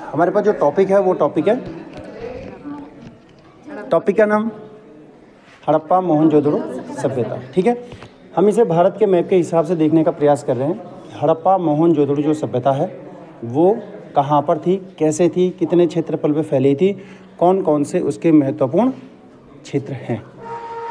हमारे पास जो टॉपिक है वो टॉपिक का नाम हड़प्पा मोहनजोदड़ो सभ्यता। ठीक है, हम इसे भारत के मैप के हिसाब से देखने का प्रयास कर रहे हैं। हड़प्पा मोहनजोदड़ो जो सभ्यता है वो कहाँ पर थी, कैसे थी, कितने क्षेत्रफल में फैली थी, कौन कौन से उसके महत्वपूर्ण क्षेत्र हैं।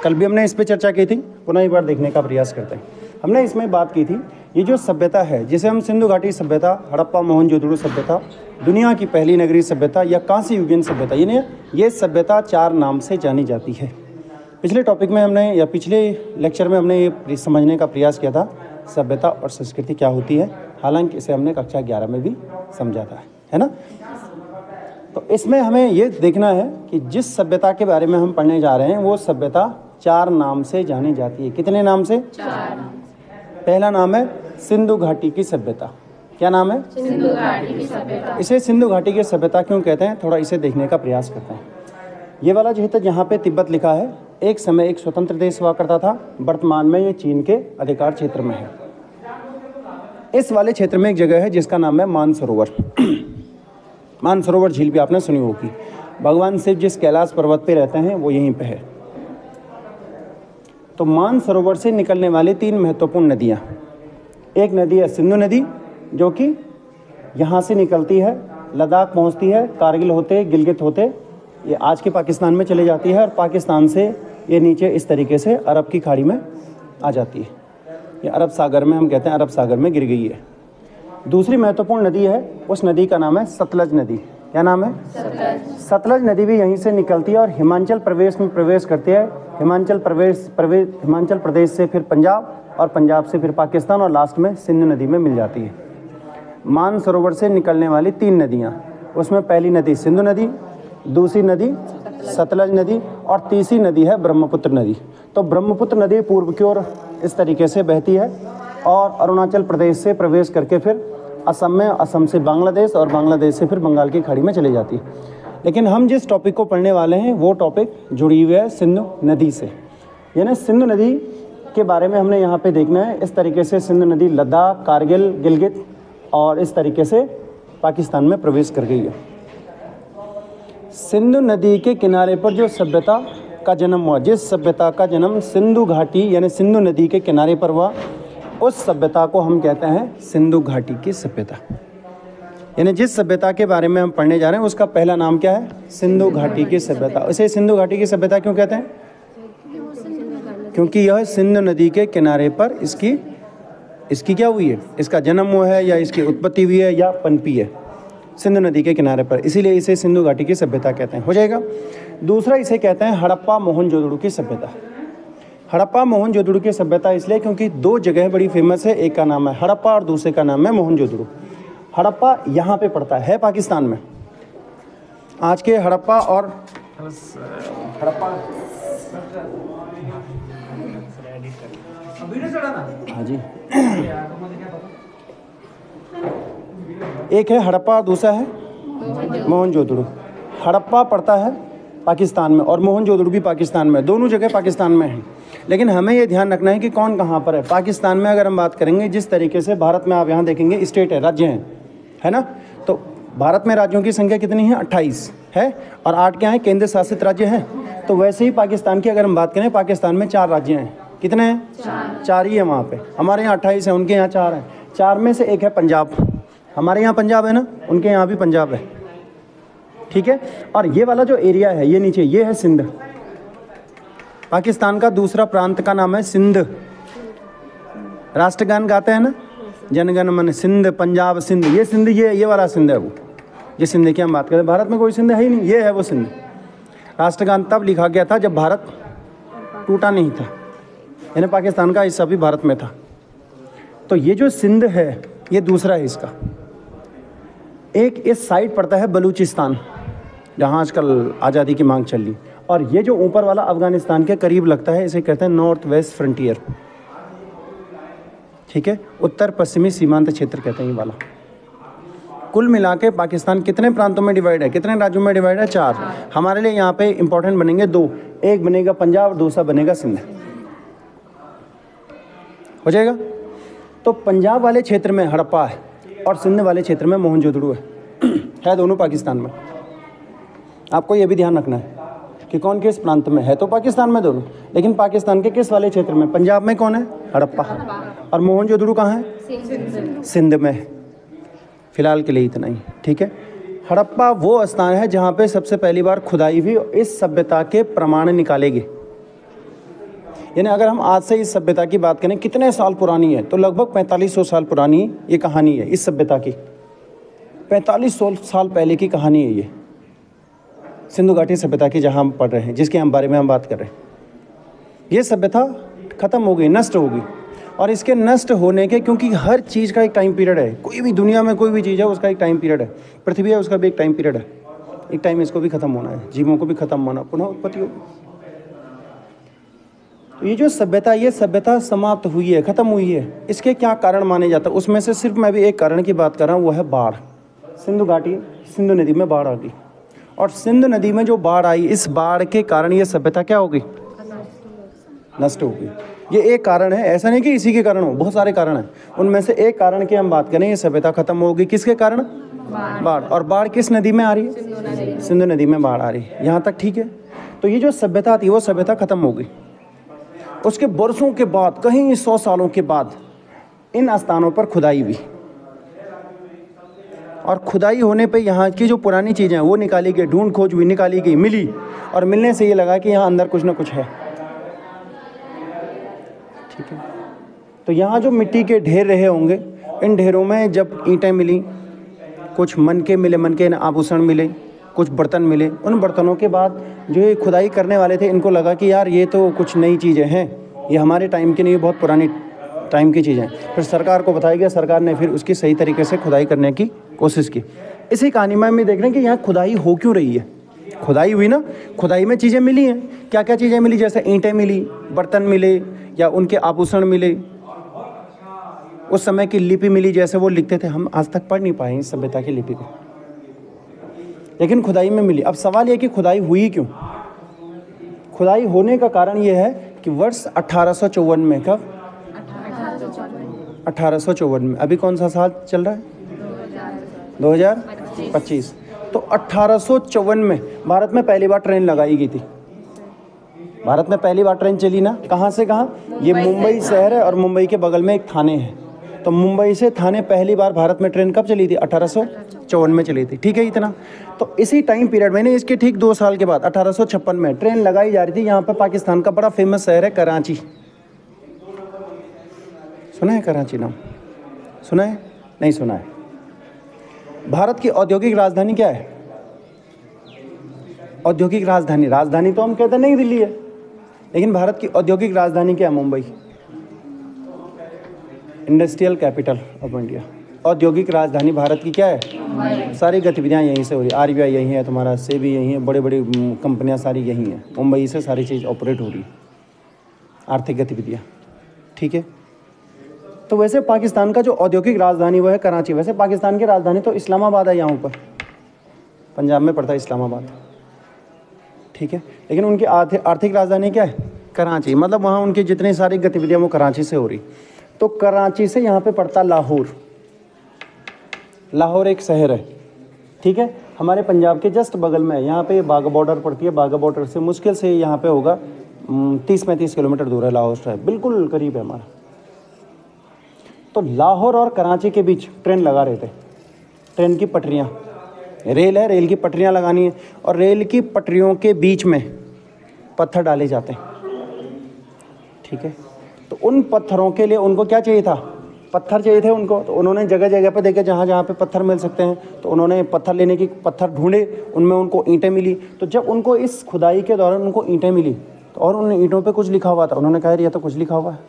कल भी हमने इस पर चर्चा की थी, पुनः एक बार देखने का प्रयास करते हैं। हमने इसमें बात की थी ये जो सभ्यता है जिसे हम सिंधु घाटी सभ्यता, हड़प्पा मोहनजोदड़ो सभ्यता, दुनिया की पहली नगरीय सभ्यता या कांस्य युगीन सभ्यता, यानी ये सभ्यता 4 नाम से जानी जाती है। पिछले टॉपिक में हमने या पिछले लेक्चर में हमने ये समझने का प्रयास किया था सभ्यता और संस्कृति क्या होती है, हालांकि इसे हमने कक्षा 11 में भी समझा था, है ना। तो इसमें हमें ये देखना है कि जिस सभ्यता के बारे में हम पढ़ने जा रहे हैं वो सभ्यता 4 नाम से जानी जाती है। कितने नाम से? 4 नाम। पहला नाम है सिंधु घाटी की सभ्यता। क्या नाम है? सिंधु घाटी की सभ्यता। इसे सिंधु घाटी की सभ्यता क्यों कहते हैं, थोड़ा इसे देखने का प्रयास करते हैं। ये वाला क्षेत्र जहाँ पे तिब्बत लिखा है, एक समय एक स्वतंत्र देश हुआ करता था, वर्तमान में ये चीन के अधिकार क्षेत्र में है। इस वाले क्षेत्र में एक जगह है जिसका नाम है मानसरोवर। मानसरोवर झील भी आपने सुनी होगी। भगवान शिव जिस कैलाश पर्वत पे रहते हैं वो यहीं पे है। तो मानसरोवर से निकलने वाली 3 महत्वपूर्ण नदियाँ, एक नदी है सिंधु नदी जो कि यहाँ से निकलती है, लद्दाख पहुँचती है, कारगिल होते, गिलगित होते ये आज के पाकिस्तान में चले जाती है और पाकिस्तान से ये नीचे इस तरीके से अरब की खाड़ी में आ जाती है। ये अरब सागर में, हम कहते हैं अरब सागर में गिर गई है। दूसरी महत्वपूर्ण नदी है, उस नदी का नाम है सतलज नदी। क्या नाम है? सतलज नदी भी यहीं से निकलती है और हिमाचल प्रदेश में प्रवेश करती है। हिमाचल प्रदेश से फिर पंजाब और पंजाब से फिर पाकिस्तान और लास्ट में सिंधु नदी में मिल जाती है। मानसरोवर से निकलने वाली 3 नदियाँ, उसमें पहली नदी सिंधु नदी, दूसरी नदी सतलज नदी और तीसरी नदी है ब्रह्मपुत्र नदी। तो ब्रह्मपुत्र नदी पूर्व की ओर इस तरीके से बहती है और अरुणाचल प्रदेश से प्रवेश करके फिर असम में, असम से बांग्लादेश और बांग्लादेश से फिर बंगाल की खाड़ी में चली जाती है। लेकिन हम जिस टॉपिक को पढ़ने वाले हैं वो टॉपिक जुड़ी हुई है सिंधु नदी से। यानी सिंधु नदी के बारे में हमने यहाँ पे देखना है। इस तरीके से सिंधु नदी लद्दाख, कारगिल, गिलगित और इस तरीके से पाकिस्तान में प्रवेश कर गई है। सिंधु नदी के किनारे पर जो सभ्यता का जन्म हुआ, जिस सभ्यता का जन्म सिंधु घाटी यानी सिंधु नदी के किनारे पर हुआ, उस सभ्यता को हम कहते हैं सिंधु घाटी की सभ्यता। यानी जिस सभ्यता के बारे में हम पढ़ने जा रहे हैं उसका पहला नाम क्या है? सिंधु घाटी की सभ्यता। इसे सिंधु घाटी की सभ्यता क्यों कहते हैं? क्योंकि यह सिंधु नदी के किनारे पर इसकी क्या हुई है, इसका जन्म हुआ है या इसकी उत्पत्ति हुई है या पनपी है सिंधु नदी के किनारे पर, इसीलिए इसे सिंधु घाटी की सभ्यता कहते हैं। हो जाएगा। दूसरा इसे कहते हैं हड़प्पा मोहनजोदड़ो की सभ्यता। हड़प्पा मोहनजोदड़ो की सभ्यता इसलिए क्योंकि 2 जगह बड़ी फेमस है, एक का नाम है हड़प्पा और दूसरे का नाम है मोहनजोदड़ो। हड़प्पा यहाँ पे पड़ता है पाकिस्तान में। आज के हड़प्पा और हड़प्पा, हाँ जी, एक है हड़प्पा और दूसरा है मोहनजोदड़ो। हड़प्पा पड़ता है पाकिस्तान में और मोहनजोदड़ो भी पाकिस्तान में, दोनों जगह पाकिस्तान में है। लेकिन हमें ये ध्यान रखना है कि कौन कहाँ पर है। पाकिस्तान में अगर हम बात करेंगे, जिस तरीके से भारत में आप यहाँ देखेंगे स्टेट है, राज्य हैं, है ना। तो भारत में राज्यों की संख्या कितनी है? 28 है और 8 क्या है? केंद्र शासित राज्य हैं। तो वैसे ही पाकिस्तान की अगर हम बात करें, पाकिस्तान में 4 राज्य हैं। कितने हैं? 4 ही है वहाँ पे। हमारे यहाँ 28 है, उनके यहाँ 4 हैं। 4 में से एक है पंजाब। हमारे यहाँ पंजाब है ना, उनके यहाँ भी पंजाब है। ठीक है। और ये वाला जो एरिया है, ये नीचे, ये है सिंध। पाकिस्तान का दूसरा प्रांत का नाम है सिंध। राष्ट्रगान गाते हैं ना, जनगण मन सिंध पंजाब सिंध, ये सिंध, ये वाला सिंध है वो। ये सिंध की हम बात करें, भारत में कोई सिंध है ही नहीं, ये है वो सिंध। राष्ट्रगान तब लिखा गया था जब भारत टूटा नहीं था, यानी पाकिस्तान का हिस्सा भी भारत में था। तो ये जो सिंध है ये दूसरा है इसका। एक इस साइड पड़ता है बलूचिस्तान, जहाँ आजकल आज़ादी की मांग चल रही, और ये जो ऊपर वाला अफगानिस्तान के करीब लगता है, इसे कहते हैं नॉर्थ वेस्ट फ्रंटियर। ठीक है, उत्तर पश्चिमी सीमांत क्षेत्र कहते हैं ये वाला। कुल मिला के पाकिस्तान कितने प्रांतों में डिवाइड है, कितने राज्यों में डिवाइड है? 4। हमारे लिए यहाँ पे इंपॉर्टेंट बनेंगे 2, एक बनेगा पंजाब और दूसरा बनेगा सिंध। हो जाएगा। तो पंजाब वाले क्षेत्र में हड़प्पा है और सिंध वाले क्षेत्र में मोहनजोदड़ो है है दोनों पाकिस्तान में। आपको ये भी ध्यान रखना है कि कौन किस प्रांत में है, तो पाकिस्तान में दोनों, लेकिन पाकिस्तान के किस वाले क्षेत्र में? पंजाब में कौन है? हड़प्पा। और मोहनजोदड़ो कहाँ है? सिंध में। फिलहाल के लिए इतना ही, ठीक है। हड़प्पा वो स्थान है जहाँ पे सबसे पहली बार खुदाई हुई, इस सभ्यता के प्रमाण निकाले गए। यानी अगर हम आज से इस सभ्यता की बात करें कितने साल पुरानी है, तो लगभग 4500 साल पुरानी ये कहानी है इस सभ्यता की। 4500 साल पहले की कहानी है ये सिंधु घाटी सभ्यता की, जहाँ हम पढ़ रहे हैं, जिसके हम बारे में हम बात कर रहे हैं। ये सभ्यता खत्म हो गई, नष्ट हो गई। और इसके नष्ट होने के, क्योंकि हर चीज़ का एक टाइम पीरियड है, कोई भी दुनिया में कोई भी चीज़ है उसका एक टाइम पीरियड है। पृथ्वी है उसका भी एक टाइम पीरियड है, एक टाइम इसको भी खत्म होना है, जीवों को भी खत्म होना, पुनः उत्पत्ति होगी। तो ये जो सभ्यता, ये सभ्यता समाप्त हुई है, खत्म हुई है। इसके क्या कारण माने जाते हैं? उसमें से सिर्फ मैं भी एक कारण की बात कर रहा हूँ, वो है बाढ़। सिंधु घाटी, सिंधु नदी में बाढ़ आ गई, और सिंधु नदी में जो बाढ़ आई, इस बाढ़ के कारण ये सभ्यता क्या हो गई? नष्ट हो गई। ये एक कारण है, ऐसा नहीं कि इसी के कारण हो, बहुत सारे कारण हैं। उनमें से एक कारण की हम बात करें, ये सभ्यता खत्म हो गई किसके कारण? बाढ़। और बाढ़ किस नदी में आ रही है? सिंधु नदी में बाढ़ आ रही है। यहाँ तक ठीक है। तो ये जो सभ्यता थी वो सभ्यता खत्म हो गई। उसके वर्षों के बाद, कहीं 100 सालों के बाद, इन स्थानों पर खुदाई हुई, और खुदाई होने पे यहाँ की जो पुरानी चीज़ें हैं वो निकाली गई, ढूंढ खोज हुई, निकाली गई, मिली, और मिलने से ये लगा कि यहाँ अंदर कुछ ना कुछ है, ठीक है। तो यहाँ जो मिट्टी के ढेर रहे होंगे, इन ढेरों में जब ईंटें मिली, कुछ मनके मिले, मनके आभूषण मिले, कुछ बर्तन मिले। उन बर्तनों के बाद जो ये खुदाई करने वाले थे, इनको लगा कि यार ये तो कुछ नई चीज़ें हैं, ये हमारे टाइम की नहीं, बहुत पुरानी टाइम की चीज़ें। फिर सरकार को बताया गया, सरकार ने फिर उसकी सही तरीके से खुदाई करने की कोशिश की। इसी कहानी में हम देख रहे हैं कि यहाँ खुदाई हो क्यों रही है। खुदाई हुई ना, खुदाई में चीज़ें मिली हैं। क्या क्या चीज़ें मिली? जैसे ईंटें मिली, बर्तन मिले, या उनके आभूषण मिले, उस समय की लिपि मिली, जैसे वो लिखते थे। हम आज तक पढ़ नहीं पाए इस सभ्यता की लिपि को, लेकिन खुदाई में मिली। अब सवाल ये कि खुदाई हुई क्यों? खुदाई होने का कारण ये है कि वर्ष 1854 में, कब? 1854 में। अभी कौन सा साल चल रहा है? 2025। तो 1854 में भारत में पहली बार ट्रेन लगाई गई थी। भारत में पहली बार ट्रेन चली ना, कहाँ से कहाँ? ये मुंबई शहर है और मुंबई के बगल में एक थाने है। तो मुंबई से थाने पहली बार भारत में ट्रेन कब चली थी? 1854 में चली थी, ठीक है। इतना तो इसी टाइम पीरियड में, इसके ठीक 2 साल के बाद 1856 में ट्रेन लगाई जा रही थी। यहाँ पर पाकिस्तान का बड़ा फेमस शहर है कराची। सुना है कराची नाम? सुना है? नहीं सुना है। भारत की औद्योगिक राजधानी क्या है? औद्योगिक राजधानी, राजधानी तो हम कहते हैं नई दिल्ली है, लेकिन भारत की औद्योगिक राजधानी क्या है? Mumbai. Industrial capital of India. औद्योगिक राजधानी भारत की क्या है? सारी गतिविधियाँ यहीं से हो रही है। आरबीआई यहीं है, तुम्हारा सेबी यहीं है, बड़ी बड़ी कंपनियाँ सारी यहीं हैं। मुंबई से सारी चीज़ ऑपरेट हो रही है, आर्थिक गतिविधियाँ, ठीक है। तो वैसे पाकिस्तान का जो औद्योगिक राजधानी वो है कराची। वैसे पाकिस्तान की राजधानी तो इस्लामाबाद है, यहाँ ऊपर पंजाब में पड़ता है इस्लामाबाद, ठीक है। लेकिन उनकी आर्थिक राजधानी क्या है? कराची। मतलब वहाँ उनकी जितनी सारी गतिविधियाँ वो कराची से हो रही। तो कराची से यहाँ पे पड़ता लाहौर। लाहौर एक शहर है, ठीक है, हमारे पंजाब के जस्ट बगल में है। यहाँ पे बाघा बॉर्डर पड़ती है। बाघा बॉर्डर से मुश्किल से यहाँ पे होगा 30-35 किलोमीटर दूर है लाहौर शहर, बिल्कुल करीब है हमारा। तो लाहौर और कराची के बीच ट्रेन लगा रहे थे। ट्रेन की पटरियाँ, रेल है, रेल की पटरियाँ लगानी है, और रेल की पटरियों के बीच में पत्थर डाले जाते हैं, ठीक है। तो उन पत्थरों के लिए उनको क्या चाहिए था? पत्थर चाहिए थे उनको। तो उन्होंने जगह जगह पे देखे जहाँ जहाँ पे पत्थर मिल सकते हैं, तो उन्होंने पत्थर लेने की, पत्थर ढूंढे, उनमें उनको ईंटें मिली। तो जब उनको इस खुदाई के दौरान उनको ईंटें मिली, तो और उन ईंटों पे कुछ लिखा हुआ था। उन्होंने कहा ये तो कुछ लिखा हुआ है।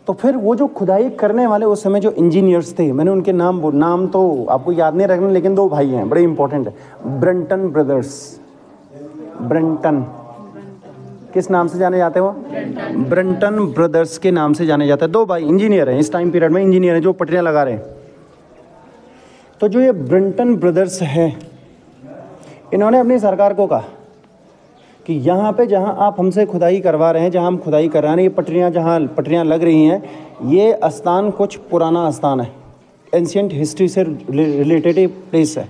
तो फिर वो जो खुदाई करने वाले उस समय जो इंजीनियर्स थे, मैंने उनके नाम तो आपको याद नहीं रखना, लेकिन 2 भाई हैं, बड़े इंपॉर्टेंट है, ब्रंटन ब्रदर्स। ब्रंटन किस नाम से जाने जाते हैं वो? ब्रंटन ब्रदर्स के नाम से जाने जाते हैं। 2 भाई इंजीनियर हैं, इस टाइम पीरियड में इंजीनियर हैं, जो पटरियाँ लगा रहे हैं। तो जो ये ब्रंटन ब्रदर्स हैं, इन्होंने अपनी सरकार को कहा कि यहाँ पे जहाँ आप हमसे खुदाई करवा रहे हैं, जहाँ हम खुदाई करा रहे हैं, ये पटरियाँ जहाँ पटरियाँ लग रही हैं, ये स्थान कुछ पुराना स्थान है, एंशियंट हिस्ट्री से रिलेटेड प्लेस है,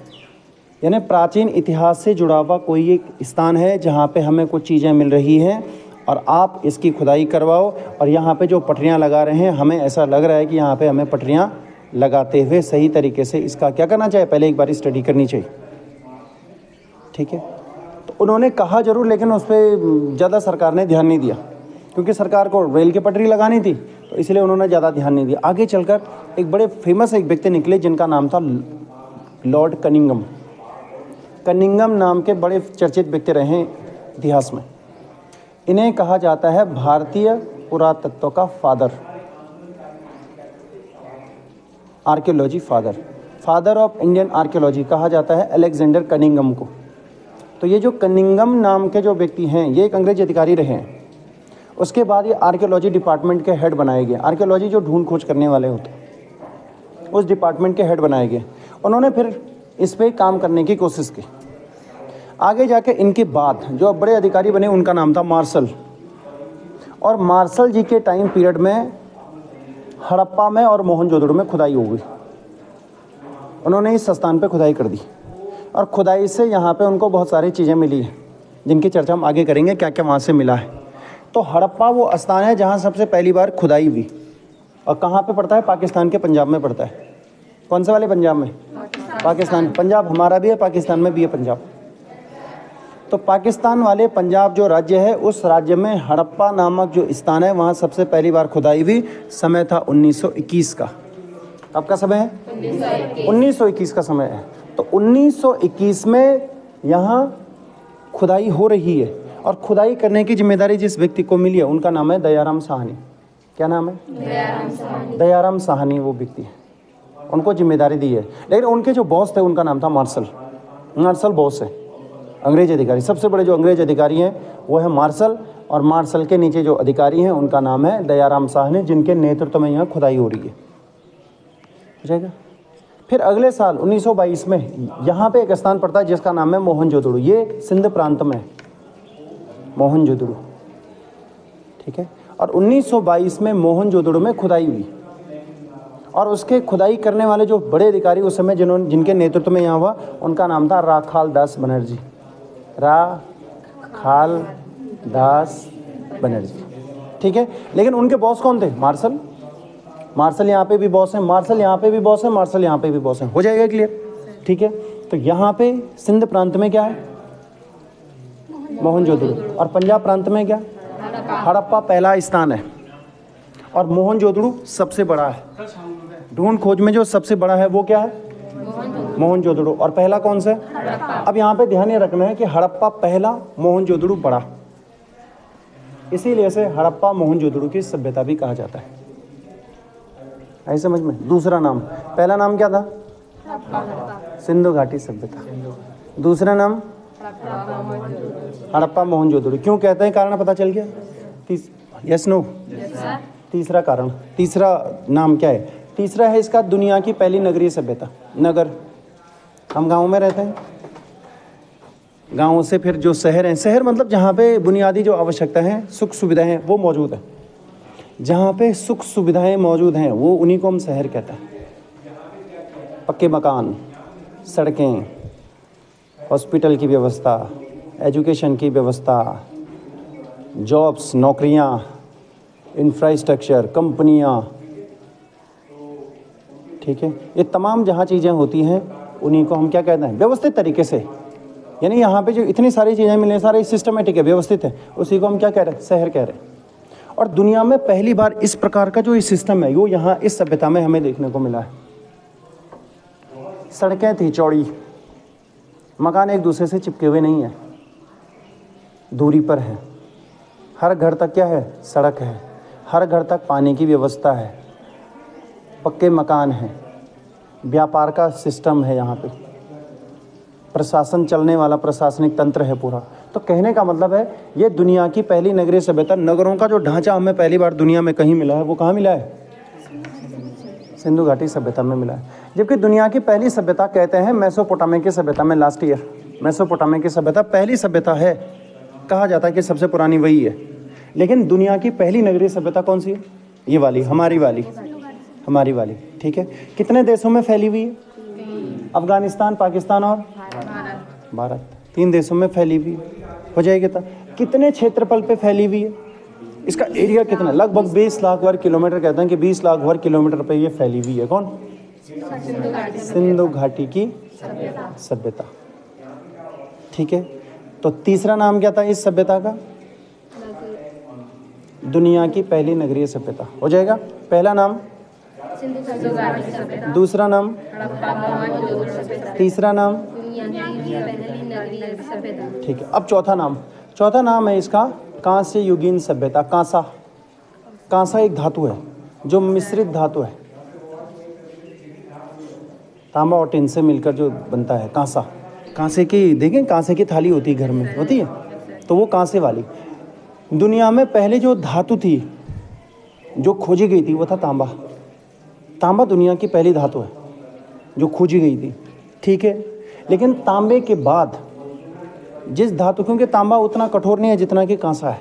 यानी प्राचीन इतिहास से जुड़ा हुआ कोई एक स्थान है जहाँ पे हमें कुछ चीज़ें मिल रही हैं और आप इसकी खुदाई करवाओ। और यहाँ पे जो पटरियाँ लगा रहे हैं, हमें ऐसा लग रहा है कि यहाँ पे हमें पटरियाँ लगाते हुए सही तरीके से इसका क्या करना चाहिए, पहले एक बार स्टडी करनी चाहिए। ठीक है, तो उन्होंने कहा जरूर, लेकिन उस पर ज़्यादा सरकार ने ध्यान नहीं दिया, क्योंकि सरकार को रेल की पटरी लगानी थी, तो इसलिए उन्होंने ज़्यादा ध्यान नहीं दिया। आगे चलकर एक बड़े फेमस एक व्यक्ति निकले जिनका नाम था लॉर्ड कनिंघम। कनिंघम नाम के बड़े चर्चित व्यक्ति रहे हैं इतिहास में। इन्हें कहा जाता है भारतीय पुरातत्व का father, archaeology father of Indian archaeology कहा जाता है अलेक्जेंडर कनिंघम को। तो ये जो कनिंघम नाम के जो व्यक्ति हैं, ये एक अंग्रेज अधिकारी रहे हैं। उसके बाद ये आर्कियोलॉजी डिपार्टमेंट के हेड बनाए गए। आर्कियोलॉजी जो ढूंढ खोज करने वाले होते हैं, उस डिपार्टमेंट के हेड बनाए गए। उन्होंने फिर इस पे काम करने की कोशिश की। आगे जाके इनके बाद जो बड़े अधिकारी बने, उनका नाम था मार्शल। और मार्शल जी के टाइम पीरियड में हड़प्पा में और मोहनजोदड़ो में खुदाई हो गई। उन्होंने इस स्थान पे खुदाई कर दी, और खुदाई से यहाँ पे उनको बहुत सारी चीज़ें मिली हैं, जिनकी चर्चा हम आगे करेंगे, क्या क्या वहाँ से मिला है। तो हड़प्पा वो स्थान है जहाँ सबसे पहली बार खुदाई हुई, और कहाँ पे पड़ता है, पाकिस्तान के पंजाब में पड़ता है। कौन से वाले पंजाब में? पाकिस्तान। पंजाब हमारा भी है, पाकिस्तान में भी है पंजाब। तो पाकिस्तान वाले पंजाब जो राज्य है, उस राज्य में हड़प्पा नामक जो स्थान है, वहाँ सबसे पहली बार खुदाई हुई। समय था 1921 का। कब का समय है? 1921 का समय है। तो 1921 में यहाँ खुदाई हो रही है, और खुदाई करने की जिम्मेदारी जिस व्यक्ति को मिली है, उनका नाम है दयाराम साहनी। क्या नाम है? दयाराम साहनी वो व्यक्ति है, उनको जिम्मेदारी दी है। लेकिन उनके जो बॉस थे, उनका नाम था मार्शल बॉस है, अंग्रेज अधिकारी। सबसे बड़े जो अंग्रेज अधिकारी हैं वो है मार्शल, और मार्शल के नीचे जो अधिकारी हैं उनका नाम है दयाराम साहनी, जिनके नेतृत्व में यहाँ खुदाई हो रही है। हो जाएगा। फिर अगले साल 1922 में यहाँ पे एक स्थान पड़ता है जिसका नाम है मोहनजोदड़ो। ये सिंध प्रांत में है, मोहनजोदड़ो। ठीक है। और 1922 में मोहनजोदड़ो में खुदाई हुई, और उसके खुदाई करने वाले जो बड़े अधिकारी उस समय जिनके नेतृत्व में यहाँ हुआ, उनका नाम था राखाल दास बनर्जी। राखाल दास बनर्जी। ठीक है। लेकिन उनके बॉस कौन थे? मार्शल यहाँ पे भी बॉस हैं, मार्शल यहाँ पे भी बॉस हैं, मार्शल यहाँ पे भी बॉस हैं। हो जाएगा क्लियर? ठीक है। तो यहाँ पे सिंध प्रांत में क्या है? मोहनजोदड़ो। और पंजाब प्रांत में क्या? हड़प्पा पहला स्थान है, और मोहनजोदड़ो सबसे बड़ा है। ढूंढ खोज में जो सबसे बड़ा है वो क्या है? मोहनजोदड़ो। और पहला कौन सा? अब यहाँ पे ध्यान ये रखना है कि हड़प्पा पहला, मोहनजोदड़ो बड़ा, इसीलिए से हड़प्पा मोहनजोदड़ो की सभ्यता भी कहा जाता है। आई समझ में? दूसरा नाम, पहला नाम क्या था? सिंधु घाटी सभ्यता। दूसरा नाम हड़प्पा मोहनजोदड़ो। क्यों कहते हैं? कारण पता चल गया? Yes no? तीसरा कारण, तीसरा नाम क्या है? तीसरा है इसका दुनिया की पहली नगरीय सभ्यता। नगर, हम गाँव में रहते हैं, गाँव से फिर जो शहर हैं, शहर मतलब जहाँ पे बुनियादी जो आवश्यकता है, सुख सुविधाएं हैं, वो मौजूद है। जहाँ पे सुख सुविधाएं मौजूद हैं वो उन्हीं को हम शहर कहते हैं। पक्के मकान, सड़कें, हॉस्पिटल की व्यवस्था, एजुकेशन की व्यवस्था, जॉब्स, नौकरियाँ, इंफ्रास्ट्रक्चर, कंपनियाँ। ठीक है। ये तमाम जहाँ चीज़ें होती हैं उन्हीं को हम क्या कहते हैं? व्यवस्थित तरीके से। यानी यहाँ पे जो इतनी सारी चीज़ें मिले, सारे सिस्टमेटिक है, व्यवस्थित है, उसी को हम क्या कह रहे हैं? शहर कह रहे हैं। और दुनिया में पहली बार इस प्रकार का जो ये सिस्टम है, वो यहाँ इस सभ्यता में हमें देखने को मिला है। सड़कें थी चौड़ी, मकान एक दूसरे से चिपके हुए नहीं है, दूरी पर है। हर घर तक क्या है? सड़क है। हर घर तक पानी की व्यवस्था है, पक्के मकान हैं, व्यापार का सिस्टम है, यहाँ पे प्रशासन चलने वाला प्रशासनिक तंत्र है पूरा। तो कहने का मतलब है ये दुनिया की पहली नगरीय सभ्यता। नगरों का जो ढांचा हमें पहली बार दुनिया में कहीं मिला है, वो कहाँ मिला है? सिंधु घाटी सभ्यता में मिला है। जबकि दुनिया की पहली सभ्यता कहते हैं मेसोपोटामिया की सभ्यता में, लास्ट ईयर मेसोपोटामिया की सभ्यता पहली सभ्यता है, कहा जाता है कि सबसे पुरानी वही है। लेकिन दुनिया की पहली नगरीय सभ्यता कौन सी है? ये वाली, हमारी वाली। ठीक ठीक है। कितने देशों में फैली हुई है? अफगानिस्तान, पाकिस्तान और भारत, 3 देशों में फैली हुई हो जाएगी। तो कितने क्षेत्रफल पे फैली हुई है? इसका एरिया कितना? लगभग 20 लाख वर्ग किलोमीटर। कहते हैं कि 20 लाख वर्ग किलोमीटर पे ये फैली हुई है। कौन? सिंधु घाटी की सभ्यता। ठीक है। तो तीसरा नाम क्या था इस सभ्यता का? दुनिया की पहली नगरीय सभ्यता हो जाएगा। पहला नाम, दूसरा नाम, तीसरा नाम, ठीक है। अब चौथा नाम, चौथा नाम है इसका कांस्य युगीन सभ्यता। कांसा, कांसा एक धातु है जो मिश्रित धातु है, तांबा और टिन से मिलकर जो बनता है कांसा। कांसे की, देखें कांसे की थाली होती है घर में, होती है, तो वो कांसे वाली। दुनिया में पहले जो धातु थी जो खोजी गई थी वो था तांबा। तांबा दुनिया की पहली धातु है जो खोजी गई थी, ठीक है। लेकिन तांबे के बाद जिस धातु, क्योंकि तांबा उतना कठोर नहीं है जितना कि कांसा है,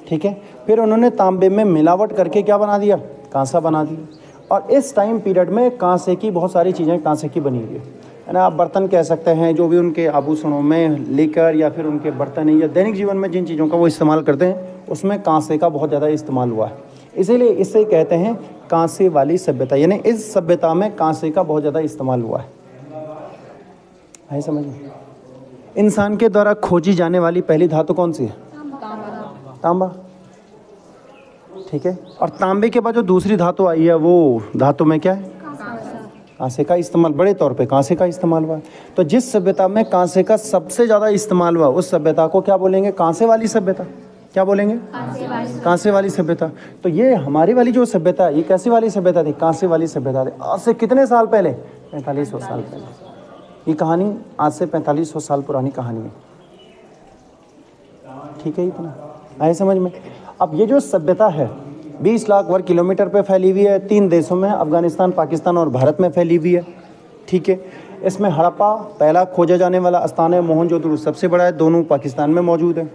ठीक है, फिर उन्होंने तांबे में मिलावट करके क्या बना दिया? कांसा बना दिया। और इस टाइम पीरियड में कांसे की बहुत सारी चीज़ें कांसे की बनी हुई है ना। आप बर्तन कह सकते हैं, जो भी उनके आभूषणों में लेकर या फिर उनके बर्तन या दैनिक जीवन में जिन चीज़ों का वो इस्तेमाल करते हैं उसमें कांसे का बहुत ज़्यादा इस्तेमाल हुआ है। इसीलिए इससे कहते हैं कांसे वाली सभ्यता, यानी इस सभ्यता में कांसे का बहुत ज़्यादा इस्तेमाल हुआ है समझ में। इंसान के द्वारा खोजी जाने वाली पहली धातु कौन सी है? तांबा, ठीक है। और तांबे के बाद जो दूसरी धातु आई है वो धातु में क्या है? कांसे का इस्तेमाल, बड़े तौर पे कांसे का इस्तेमाल हुआ है। तो जिस सभ्यता में कांसे का सबसे ज़्यादा इस्तेमाल हुआ उस सभ्यता को क्या बोलेंगे? कांसे वाली सभ्यता। क्या बोलेंगे? कांसे वाली सभ्यता। तो ये हमारी वाली जो सभ्यता है ये कैसी वाली सभ्यता थी? कांसे वाली सभ्यता थी। आज से कितने साल पहले? 4500 साल पहले। ये कहानी आज से 4500 साल पुरानी कहानी है, ठीक है। इतना आए समझ में। अब ये जो सभ्यता है 20 लाख वर्ग किलोमीटर पे फैली हुई है, 3 देशों में, अफगानिस्तान, पाकिस्तान और भारत में फैली हुई है, ठीक है। इसमें हड़प्पा पहला खोजा जाने वाला स्थान है, मोहनजोदड़ो सबसे बड़ा है, दोनों पाकिस्तान में मौजूद है।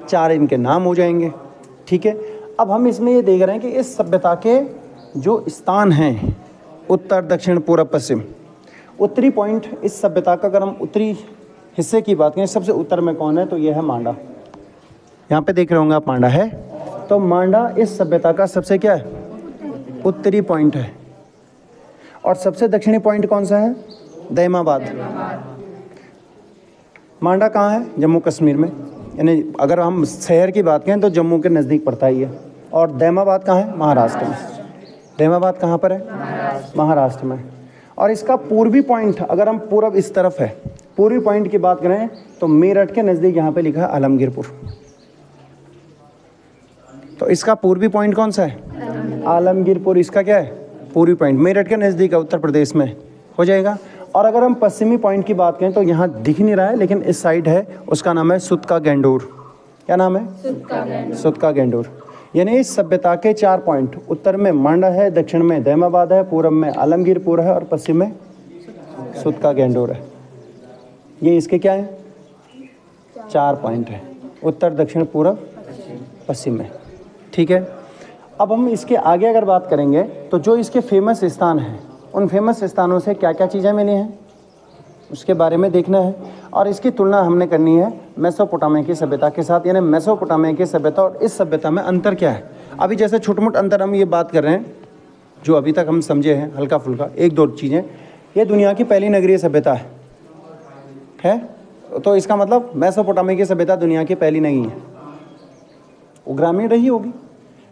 4 इनके नाम हो जाएंगे, ठीक है। अब हम इसमें ये देख रहे हैं कि इस सभ्यता के जो स्थान हैं उत्तर, दक्षिण, पूर्व, पश्चिम। उत्तरी पॉइंट इस सभ्यता का, अगर हम उत्तरी हिस्से की बात करें, सबसे उत्तर में कौन है? तो ये है मांडा। यहाँ पे देख रहे होंगे आप, मांडा है। तो मांडा इस सभ्यता का सबसे क्या है? उत्तरी पॉइंट है। और सबसे दक्षिणी पॉइंट कौन सा है? दैमाबाद। मांडा कहाँ है? जम्मू कश्मीर में, यानी अगर हम शहर की बात करें तो जम्मू के नज़दीक पड़ता ही है। और दैमाबाद कहाँ है? महाराष्ट्र में। दैमाबाद कहाँ पर है? महाराष्ट्र में। और इसका पूर्वी पॉइंट, अगर हम पूर्व इस तरफ है, पूर्वी पॉइंट की बात करें तो मेरठ के नज़दीक यहाँ पे लिखा है आलमगीरपुर। तो इसका पूर्वी पॉइंट कौन सा है? आलमगीरपुर। इसका क्या है? पूर्वी पॉइंट, मेरठ के नज़दीक है, उत्तर प्रदेश में हो जाएगा। और अगर हम पश्चिमी पॉइंट की बात करें तो यहाँ दिख नहीं रहा है लेकिन इस साइड है, उसका नाम है सुतका गेंडोर। क्या नाम है? सुतका गेंडोर। यानी इस सभ्यता के 4 पॉइंट, उत्तर में मांडा है, दक्षिण में दैमाबाद है, पूर्व में आलमगीरपुर है और पश्चिम में सुतका गेंडोर है। ये इसके क्या है? 4 पॉइंट है, उत्तर, दक्षिण, पूर्व, पश्चिम में, ठीक है। अब हम इसके आगे अगर बात करेंगे तो जो इसके फेमस स्थान हैं उन फेमस स्थानों से क्या क्या चीज़ें मिली हैं उसके बारे में देखना है। और इसकी तुलना हमने करनी है मेसोपोटामिया की सभ्यता के साथ, यानी मेसोपोटामिया की सभ्यता और इस सभ्यता में अंतर क्या है। अभी जैसे छोटे मोटे अंतर हम ये बात कर रहे हैं जो अभी तक हम समझे हैं हल्का फुल्का, 1-2 चीज़ें। ये दुनिया की पहली नगरीय सभ्यता है, तो इसका मतलब मेसोपोटामिया की सभ्यता दुनिया की पहली नहीं है। वो ग्रामीण रही होगी,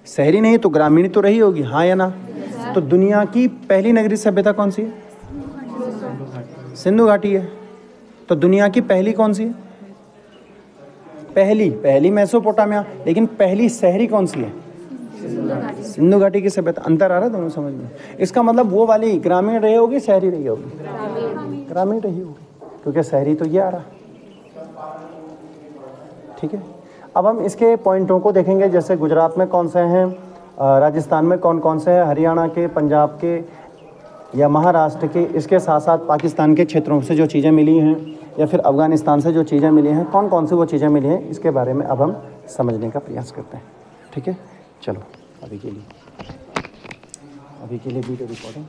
शहरी नहीं तो ग्रामीण तो रही होगी, हाँ या ना। तो दुनिया की पहली नगरीय सभ्यता कौन सी है? सिंधु घाटी है। तो दुनिया की पहली कौन सी है? पहली मेसोपोटामिया, लेकिन पहली शहरी कौन सी है? सिंधु घाटी की सभ्यता। अंतर आ रहा है दोनों समझ में? इसका मतलब वो वाली ग्रामीण रही होगी, शहरी रही होगी? ग्रामीण रही होगी, क्योंकि शहरी तो ये आ रहा, ठीक है। अब हम इसके पॉइंटों को देखेंगे, जैसे गुजरात में कौन से हैं, राजस्थान में कौन कौन से हैं, हरियाणा के, पंजाब के या महाराष्ट्र के, इसके साथ साथ पाकिस्तान के क्षेत्रों से जो चीज़ें मिली हैं या फिर अफ़गानिस्तान से जो चीज़ें मिली हैं, कौन कौन सी वो चीज़ें मिली हैं, इसके बारे में अब हम समझने का प्रयास करते हैं, ठीक है। चलो अभी के लिए अभी के लिए वीडियो रिकॉर्डिंग